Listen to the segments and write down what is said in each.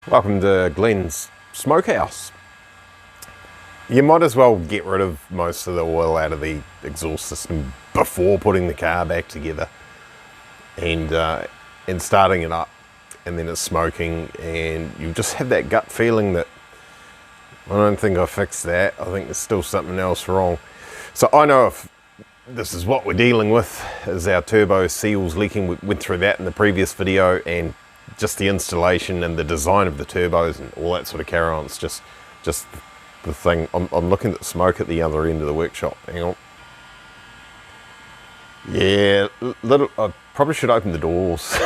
Welcome to Glenn's Smokehouse. You might as well get rid of most of the oil out of the exhaust system before putting the car back together and starting it up, and then it's smoking, and you just have that gut feeling that I don't think I fixed that. I think there's still something else wrong. So I know if this is what we're dealing with, is our turbo seals leaking. We went through that in the previous video, and just the installation and the design of the turbos and all that sort of carry on. It's just the thing. I'm looking at smoke at the other end of the workshop. Hang on. Yeah, I probably should open the doors.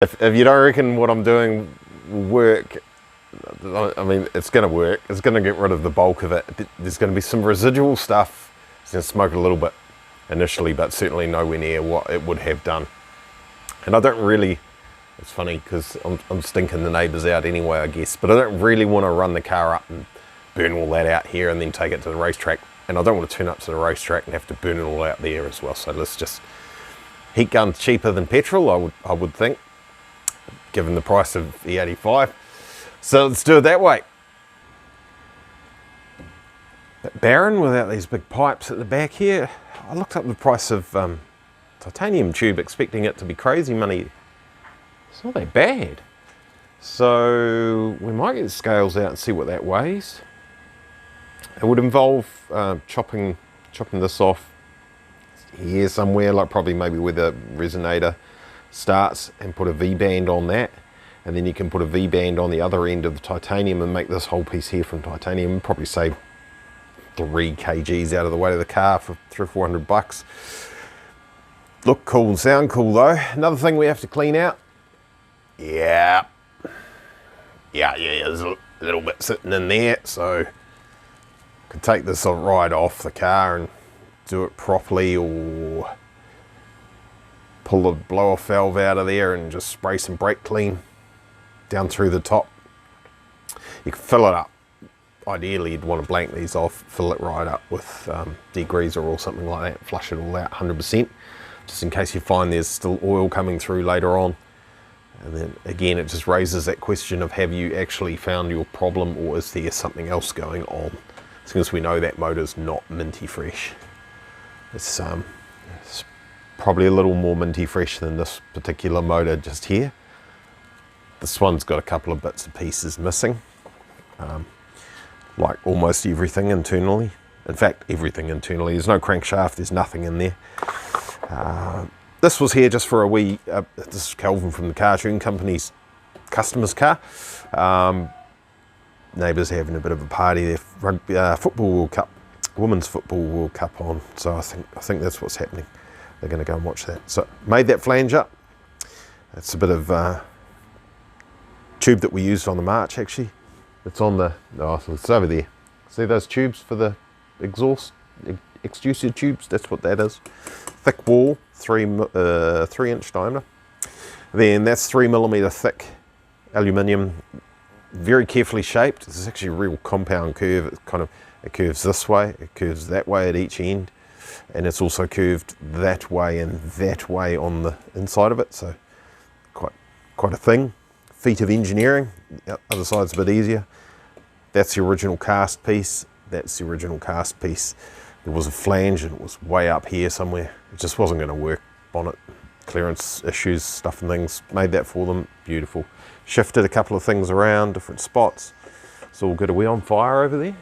if you don't reckon what I'm doing will work, I mean, it's going to work. It's going to get rid of the bulk of it. There's going to be some residual stuff. It's going to smoke a little bit initially, but certainly nowhere near what it would have done. And I don't really, it's funny because I'm stinking the neighbours out anyway, I guess, but I don't really want to run the car up and burn all that out here and then take it to the racetrack. And I don't want to turn up to the racetrack and have to burn it all out there as well. So let's just, heat gun's cheaper than petrol, I would think, given the price of E85. So let's do it that way. Bit barren without these big pipes at the back here. I looked up the price of titanium tube, expecting it to be crazy money. It's not that bad. So we might get the scales out and see what that weighs. It would involve chopping this off here somewhere, like probably maybe where the resonator starts, and put a V-band on that. And then you can put a V-band on the other end of the titanium and make this whole piece here from titanium, and probably save 3 kgs out of the weight of the car for $300 or $400. Look cool and sound cool though. Another thing we have to clean out. Yeah, there's a little bit sitting in there, so I could take this right off the car and do it properly, or pull the blow off valve out of there and just spray some brake clean down through the top. You can fill it up. Ideally, you'd want to blank these off, fill it right up with degreaser or something like that, flush it all out 100%, just in case you find there's still oil coming through later on. And then again, it just raises that question of, have you actually found your problem, or is there something else going on? Since we know that motor's not minty fresh. It's probably a little more minty fresh than this particular motor just here. This one's got a couple of bits and pieces missing. Like almost everything internally. In fact, everything internally. There's no crankshaft, there's nothing in there. This was here just for a wee, this is Calvin from the Car Tune Company's customer's car. Neighbours having a bit of a party there. Rugby, football World Cup, Women's Football World Cup on. So I think that's what's happening. They're going to go and watch that. So made that flange up. It's a bit of tube that we used on the March actually. It's on the, oh, it's over there. See those tubes for the exhaust, extrusive tubes? That's what that is. Thick wall, 3-inch diameter. Then that's 3mm thick aluminium, very carefully shaped. This is actually a real compound curve. It curves this way, it curves that way at each end, and it's also curved that way and that way on the inside of it. So quite a thing. Feat of engineering. The other side's a bit easier. That's the original cast piece. That's the original cast piece. There was a flange and it was way up here somewhere. It just wasn't going to work on it. Clearance issues, stuff and things. Made that for them. Beautiful. Shifted a couple of things around, different spots. It's all good. Are we on fire over there?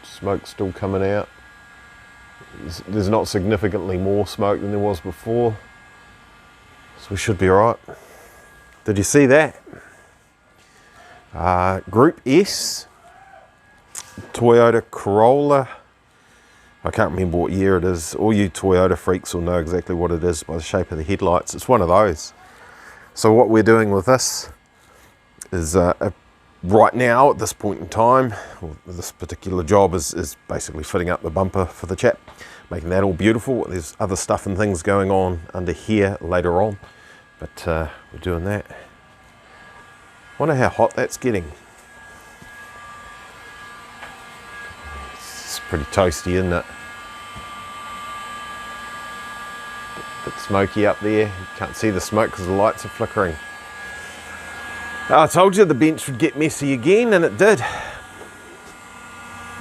Smoke still coming out. There's not significantly more smoke than there was before. So we should be all right. Did you see that? Group S, Toyota Corolla. I can't remember what year it is. All you Toyota freaks will know exactly what it is by the shape of the headlights. It's one of those. So what we're doing with this is right now at this point in time, this particular job is basically fitting up the bumper for the chap, making that all beautiful. There's other stuff and things going on under here later on, but we're doing that. Wonder how hot that's getting. It's pretty toasty, isn't it? bit smoky up there. You can't see the smoke because the lights are flickering. I told you the bench would get messy again, and it did.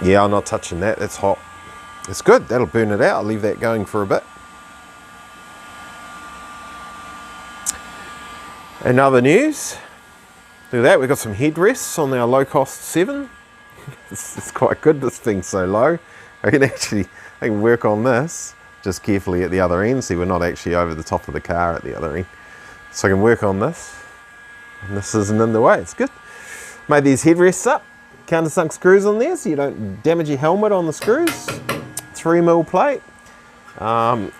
Yeah, I'm not touching that, that's hot. It's good, that'll burn it out. I'll leave that going for a bit. In other news, look at that, we've got some headrests on our Locost 7. It's quite good, this thing's so low. I can work on this just carefully at the other end. See, we're not actually over the top of the car at the other end. So I can work on this. And this isn't in the way, it's good. Made these headrests up, countersunk screws on there so you don't damage your helmet on the screws. 3mm plate.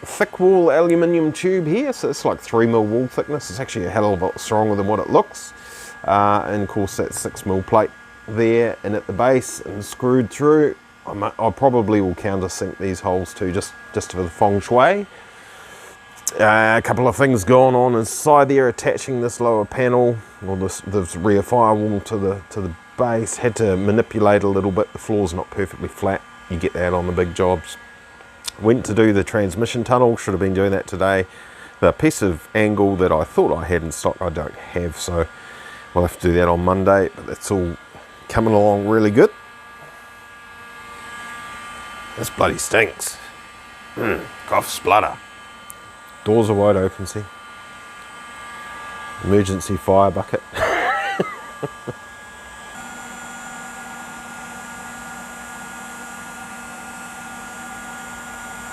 Thick wall aluminium tube here, so it's like 3mm wall thickness. It's actually a hell of a lot stronger than what it looks. And of course that 6mm plate there and at the base and screwed through. I probably will countersink these holes too, just for the feng shui. A couple of things going on inside there, attaching this lower panel or this rear firewall to the base. Had to manipulate a little bit. The floor's not perfectly flat. You get that on the big jobs. Went to do the transmission tunnel. Should have been doing that today. The piece of angle that I thought I had in stock, I don't have, so we'll have to do that on Monday. But that's all coming along really good. This bloody stinks. Cough splutter. Doors are wide open, see? Emergency fire bucket.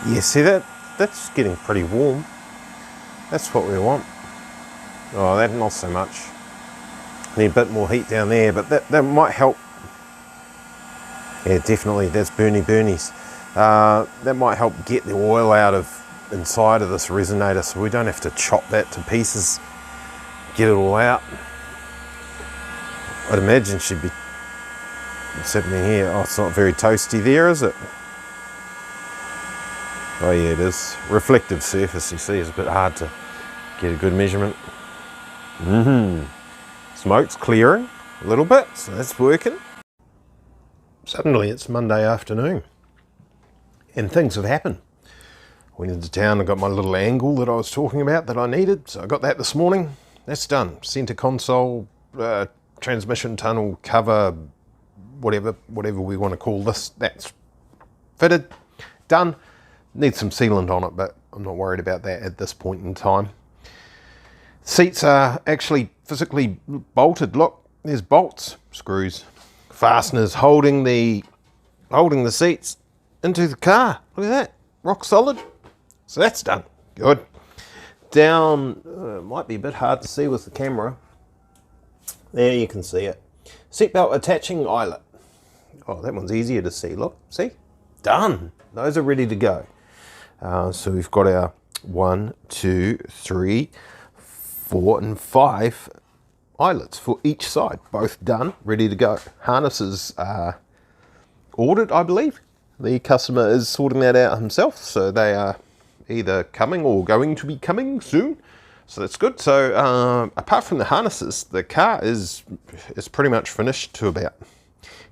Yeah, see that's getting pretty warm. That's what we want. Oh, that not so much. Need a bit more heat down there, but that might help. Yeah, definitely, that's burnies. That might help get the oil out of inside of this resonator so we don't have to chop that to pieces, get it all out. I'd imagine she'd be, what's happening here? Oh, it's not very toasty there, is it? Oh yeah, it is. Reflective surface, you see, is a bit hard to get a good measurement. Smoke's clearing a little bit, so that's working. Suddenly it's Monday afternoon and things have happened. Went into town and got my little angle that I was talking about that I needed, so I got that this morning. That's done. Centre console, transmission tunnel, cover, whatever we want to call this, that's fitted, done. Needs some sealant on it, but I'm not worried about that at this point in time. Seats are actually physically bolted. Look, there's bolts, screws, fasteners holding the seats into the car. Look at that, rock solid. So that's done, good. Down, might be a bit hard to see with the camera. There you can see it. Seatbelt attaching eyelet. Oh, that one's easier to see, look, see? Done, those are ready to go. So we've got our 1, 2, 3, 4 and 5 eyelets for each side, both done, ready to go. Harnesses are ordered, I believe. The customer is sorting that out himself, so they are either coming or going to be coming soon. So that's good. So apart from the harnesses, the car is pretty much finished to about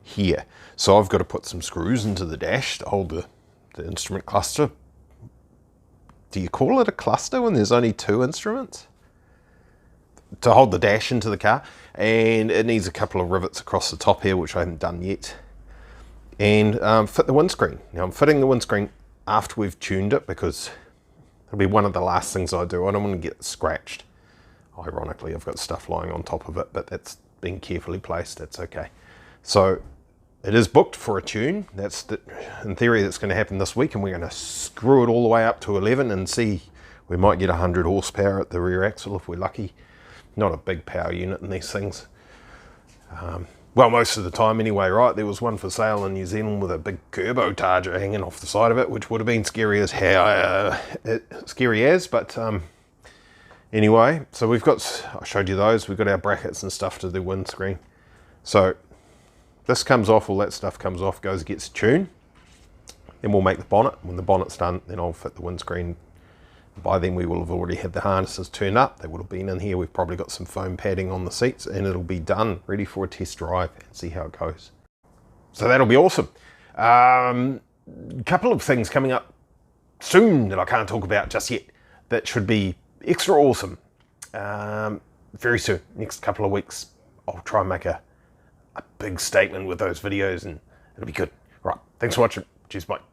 here. So I've got to put some screws into the dash to hold the instrument cluster. Do you call it a cluster when there's only 2 instruments? To hold the dash into the car. And it needs a couple of rivets across the top here, which I haven't done yet. And fit the windscreen. Now I'm fitting the windscreen after we've tuned it because it'll be one of the last things I do. I don't want to get it scratched. Ironically, I've got stuff lying on top of it, but that's been carefully placed. That's okay. So it is booked for a tune. In theory, that's going to happen this week, and we're going to screw it all the way up to 11 and see. We might get 100 horsepower at the rear axle if we're lucky. Not a big power unit in these things. Well, most of the time anyway, right? There was one for sale in New Zealand with a big turbocharger hanging off the side of it, which would have been scary as, but anyway, so we've got, I showed you those, we've got our brackets and stuff to the windscreen. So this comes off, all that stuff comes off, gets tuned. Then we'll make the bonnet. When the bonnet's done, then I'll fit the windscreen. By then we will have already had the harnesses turned up. They would have been in here. We've probably got some foam padding on the seats and it'll be done, ready for a test drive and see how it goes. So that'll be awesome. Couple of things coming up soon that I can't talk about just yet. that should be extra awesome very soon, next couple of weeks. I'll try and make a big statement with those videos, and it'll be good. Right, thanks for watching. Cheers, bye.